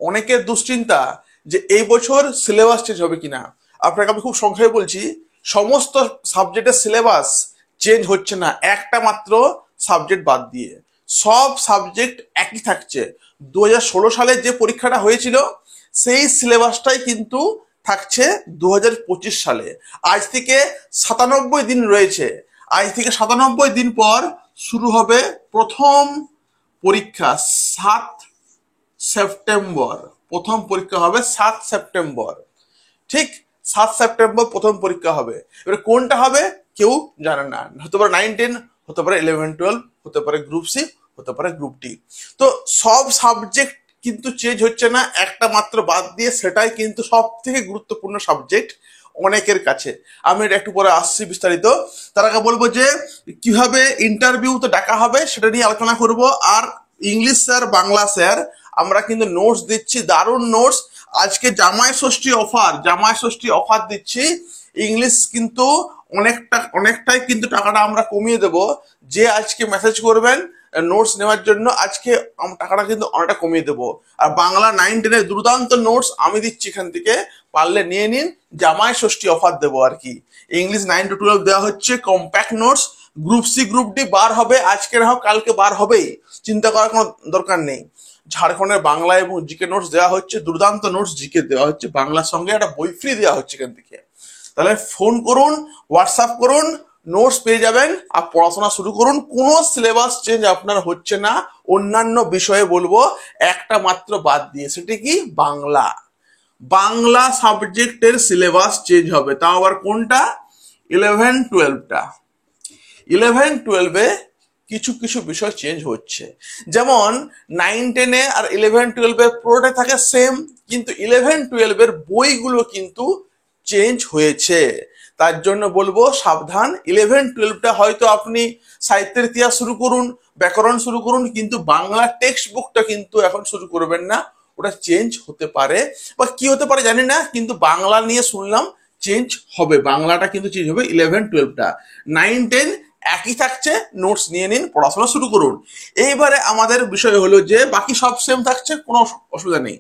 অনেকের দুশ্চিন্তা যে এই বছর সিলেবাস চেঞ্জ হবে কিনা। আপনাকে আমি খুব সংক্ষেপে বলছি, সমস্ত সাবজেক্টের সিলেবাস চেঞ্জ হচ্ছে না, একটা মাত্র সাবজেক্ট বাদ দিয়ে সব সাবজেক্ট একই থাকছে। 2016 সালে যে পরীক্ষাটা হয়েছিল সেই সিলেবাসটাই কিন্তু থাকছে 2025 সালে। আজ থেকে 97 দিন রয়েছে, আজ থেকে 97 দিন পর শুরু হবে প্রথম পরীক্ষা 7 সেপ্টেম্বর। প্রথম পরীক্ষা হবে 7 সেপ্টেম্বর, ঠিক 7 সেপ্টেম্বর প্রথম পরীক্ষা হবে। এবার কোনটা হবে কেউ জানে না, হতে পারে 9-10, হতে পারে 11-12, হতে পারে গ্রুপ সি, হতে পারে গ্রুপ ডি। তো সব সাবজেক্ট কিন্তু চেঞ্জ হচ্ছে না, একটা মাত্র বাদ দিয়ে, সেটাই কিন্তু সব থেকে গুরুত্বপূর্ণ সাবজেক্ট অনেকের কাছে। আমি এটা একটু পরে আসছি বিস্তারিত। তার আগে বলবো যে কিভাবে ইন্টারভিউতে ডাকা হবে সেটা নিয়ে আলোচনা করব। আর ইংলিশ স্যার, বাংলা স্যার, আমরা কিন্তু নোটস দিচ্ছি, দারুণ নোটস। আজকে জামাই ষষ্ঠী অফার দিচ্ছি। ইংলিশ কিন্তু অনেকটাই কিন্তু টাকাটা আমরা কমিয়ে দেব। যে আজকে মেসেজ করবেন নোটস নেওয়ার জন্য, আজকে টাকাটা কিন্তু অনেকটা কমিয়ে দেবো। আর বাংলা 9-10 দুর্দান্ত নোটস আমি দিচ্ছি এখান থেকে, পারলে নিয়ে নিন, জামাই ষষ্ঠী অফার দেবো আর কি। ইংলিশ 9 to 12 দেওয়া হচ্ছে compact notes. Group C group D বার হবে, আজকে না হোক কালকে বার হবেই, চিন্তা করার কোনো দরকার নেই। ঝাড়খণ্ডের বাংলা এবং জিকে নোটস দেওয়া হচ্ছে, দুর্দান্ত নোটস জিকে দেওয়া হচ্ছে, বাংলার সঙ্গে একটা বই ফ্রি দেওয়া হচ্ছে এখান থেকে। তাহলে ফোন করুন, হোয়াটসঅ্যাপ করুন, নোটস পেয়ে যাবেন আর পড়াশোনা শুরু করুন। কোনো সিলেবাস চেঞ্জ আপনার হচ্ছে না, অন্যান্য বিষয়ে বলবো একটা মাত্র বাদ দিয়ে, সেটা কি বাংলা। বাংলা সাবজেক্টের সিলেবাস চেঞ্জ হবে, তাও আবার কোনটা? 11-12টা। 11-12-এ কিছু কিছু বিষয় চেঞ্জ হচ্ছে, যেমন 9-10-এ আর 11-12-এ পুরোটাই থাকে সেম, কিন্তু 11-12-এর বইগুলো কিন্তু চেঞ্জ হয়েছে। তার জন্য বলবো সাবধান। 11-12টা হয়তো আপনি সাহিত্যের ইতিহাস শুরু করুন, ব্যাকরণ শুরু করুন, কিন্তু বাংলা টেক্সট বুকটা কিন্তু এখন শুরু করবেন না, ওটা চেঞ্জ হতে পারে, বা কি হতে পারে জানি না, কিন্তু বাংলা নিয়ে শুনলাম চেঞ্জ হবে, বাংলাটা কিন্তু চেঞ্জ হবে 11-12টা। 9-10 একই থাকছে, নোটস নিয়ে নিন, পড়াশোনা শুরু করুন। এইবারে আমাদের বিষয় হলো যে বাকি সব সেম থাকছে, কোনো অসুবিধা নেই।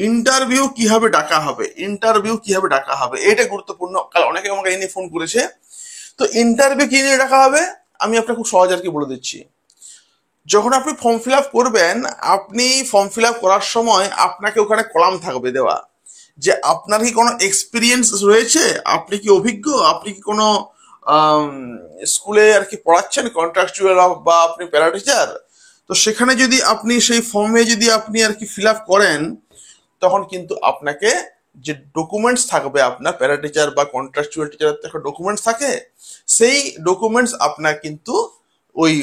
ইন্টারভিউ কিভাবে ডাকা হবে, এটা গুরুত্বপূর্ণ, কাল অনেকে আমাকে এই নিয়ে ফোন করেছে। তো ইন্টারভিউ কি নিয়ে ডাকা হবে আমি আপনাকে খুব সহজ আর কি বলে দিচ্ছি। যখন আপনি ফর্ম ফিল আপ করবেন, আপনি ফর্ম ফিল আপ করার সময় আপনাকে ওখানে কলাম থাকবে দেওয়া, যে আপনার কি কোনো এক্সপিরিয়েন্স রয়েছে, আপনি কি অভিজ্ঞ, আপনি কি কোনো স্কুলে আর কি পড়াচ্ছেন কন্ট্রাকচুয়াল, বা আপনি প্যারা টিচার। তো সেখানে যদি আপনি সেই ফর্মে যদি আপনি আর কি ফিল আপ করেন, তখন কিন্তু আপনাকে যে ডকুমেন্টস থাকবে, আপনার প্যারা টিচার বা কন্ট্রাকচুয়াল টিচারের একটা ডকুমেন্টস থাকে, সেই ডকুমেন্টস আপনার কিন্তু ওই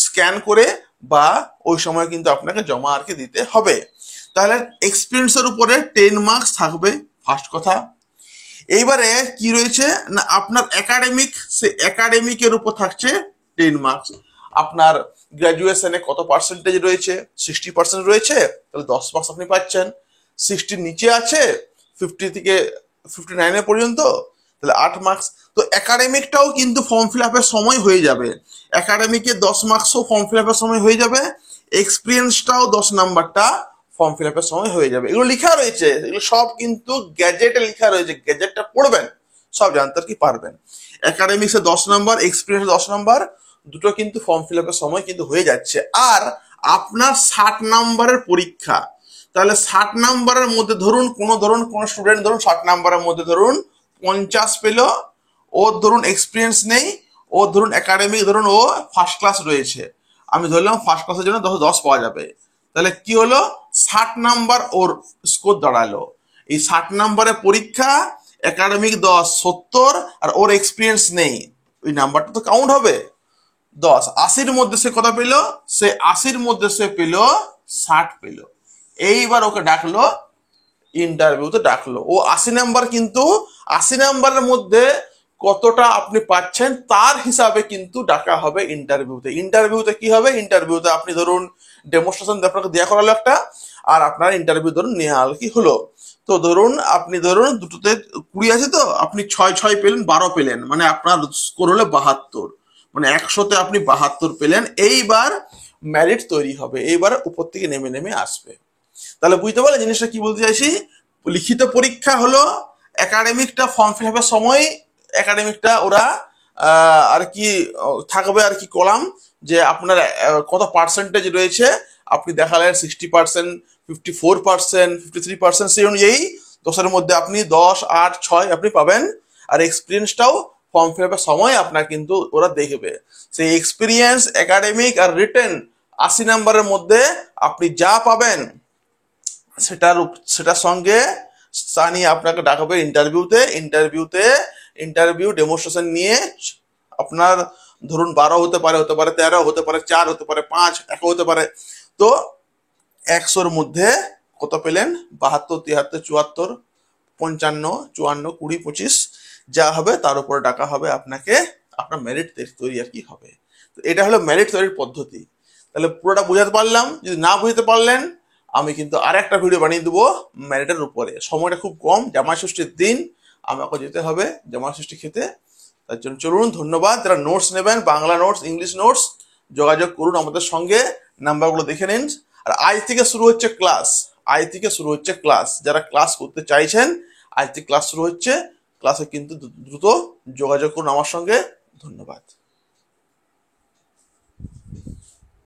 স্ক্যান করে বা ওই সময় কিন্তু আপনাকে জমা আর কি দিতে হবে। তাহলে এক্সপিরিয়েন্সের উপরে 10 মার্কস থাকবে, ফার্স্ট কথা। এইবারে কি রয়েছে না, আপনার একাডেমিক, সে একাডেমিকের উপর থাকছে 10 মার্কস। আপনার গ্র্যাজুয়েশনে কত পার্সেন্টেজ রয়েছে, 60% রয়েছে, তাহলে 10 মার্কস আপনি পাচ্ছেন। 60 নিচে আছে, 50 থেকে 59 পর্যন্ত, তাহলে 8 মার্কস। তো একাডেমিকটাও কিন্তু ফর্ম ফিল আপের সময় হয়ে যাবে, একাডেমিকে 10 মার্কসও ফর্ম ফিল আপের সময় হয়ে যাবে, এক্সপিরিয়েন্সটাও 10 নাম্বারটা ফর্ম ফিল আপের সময় হয়ে যাবে। এগুলো লেখা রয়েছে, এগুলো সব কিন্তু গ্যাজেটে লেখা রয়েছে, গ্যাজেটটা পড়বেন সব জানতে আর কি পারবেন। একাডেমিক্সে 10 নাম্বার, এক্সপিরিয়েন্সে 10 নাম্বার, দুটো কিন্তু ফর্ম ফিল আপের সময় কিন্তু হয়ে যাচ্ছে। আর আপনার 60 নাম্বারের পরীক্ষা, তাহলে 60 নাম্বারের মধ্যে ধরুন কোনো স্টুডেন্ট ধরুন 60 নাম্বারের মধ্যে ধরুন 50 পেল, ওর ধরুন এক্সপিরিয়েন্স নেই, ও ধরুন একাডেমিক ধরুন ও ফার্স্ট ক্লাস রয়েছে, আমি ধরলাম ফার্স্ট ক্লাসের জন্য 10 পাওয়া যাবে। তাহলে কি হলো, 60 নাম্বার ওর স্কোর দাঁড়ালো। এই 60 নাম্বারের পরীক্ষা, একাডেমিক 10, 70, আর ওর এক্সপিরিয়েন্স নেই, ওই নাম্বারটা তো কাউন্ট হবে 10। 80-র মধ্যে সে কত পেল, সে 80-র মধ্যে সে পেল 60 পেল। এইবার ওকে ডাকলো, ইন্টারভিউতে ডাকলো, ও 80 নাম্বার, কিন্তু 80 নাম্বারের মধ্যে কতটা আপনি পাচ্ছেন তার হিসাবে কিন্তু ডাকা হবে ইন্টারভিউতে। ইন্টারভিউতে কি হবে, ইন্টারভিউতে আপনি ধরুন ডেমনস্ট্রেশন আপনাকে দেওয়া করালো একটা, আর আপনার ইন্টারভিউ ধরুন নেওয়া হলো কি হলো। তো ধরুন আপনি ধরুন দুটোতে 20 আছে, তো আপনি 6 পেলেন, 12 পেলেন, মানে আপনার স্কোর হলো 72, মানে 100-তে আপনি 72 পেলেন। এইবার মেরিট তৈরি হবে, এইবার উপর থেকে নেমে নেমে আসবে। তাহলে বুঝতে পারলে জিনিসটা কি বলতে চাইছি? লিখিত পরীক্ষা হলো একাডেমিকটা ফর্ম ফিল আপের সময় একাডেমিকটা ওরা আর কি থাকবে আর কি কলাম, যে আপনার কত পার্সেন্টেজ রয়েছে, আপনি দেখালেন 60%, 54%, 53%, সেই অনুযায়ী 10-এর মধ্যে আপনি 10, 8, 6 আপনি পাবেন। আর এক্সপিরিয়েন্সটাও ফর্ম ফিল আপের সময় আপনার কিন্তু ওরা দেখবে। সেই এক্সপিরিয়েন্স, একাডেমিক আর রিটেন 80 নাম্বারের মধ্যে আপনি যা পাবেন সেটার সঙ্গে স্থানীয় আপনাকে ডাকবে ইন্টারভিউ ডেমোস্ট্রেশন নিয়ে। আপনার ধরুন 12 হতে পারে, 13 হতে পারে, 4 হতে পারে, 5, 1 হতে পারে। তো 100-র মধ্যে কত পেলেন? 72, 73, 74, 55, 54, 20, 25 যা হবে তার উপরে ডাকা হবে আপনাকে, আপনার মেরিট তৈরি আর কি হবে। তো এটা হলো মেরিট তৈরির পদ্ধতি। তাহলে পুরোটা বুঝাতে পারলাম? যদি না বুঝতে পারলেন, আমি কিন্তু আর একটা ভিডিও বানিয়ে দেবো মেরিটের উপরে। সময়টা খুব কম, জামাই ষষ্ঠীর দিন আমাকে যেতে হবে জামাই ষষ্ঠী খেতে। তার জন্য চলুন, ধন্যবাদ। যারা নোটস নেবেন, বাংলা নোটস, ইংলিশ নোটস, যোগাযোগ করুন আমাদের সঙ্গে, নাম্বারগুলো দেখে নিন। আর আজ থেকে শুরু হচ্ছে ক্লাস, যারা ক্লাস করতে চাইছেন আজ থেকে ক্লাস শুরু হচ্ছে। ক্লাসে কিন্তু দ্রুত যোগাযোগ করুন আমার সঙ্গে। ধন্যবাদ।